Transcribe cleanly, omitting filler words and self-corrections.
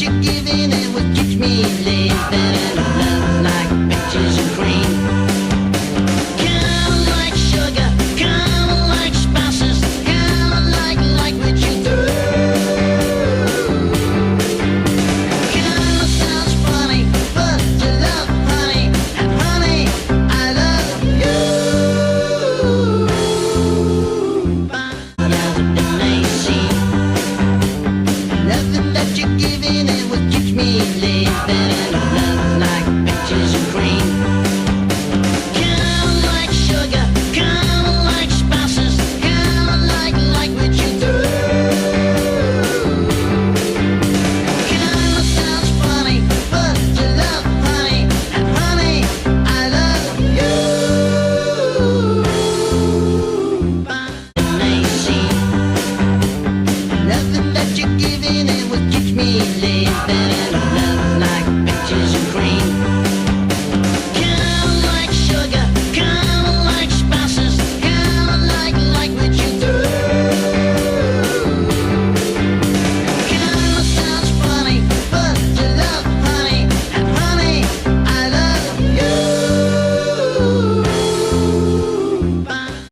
that you're giving it what keeps me living. Love like peaches and cream. Come like sugar, come like spices, come like what you do. Come sounds funny, but you love honey, and honey, I love you. Loving that you're giving it what keeps me living. Love like peaches and cream. Come like sugar, come like spices, come like what you do. Come sounds funny, but you love honey, and honey, I love you. Lazy. Loving that you're giving it what keeps me living.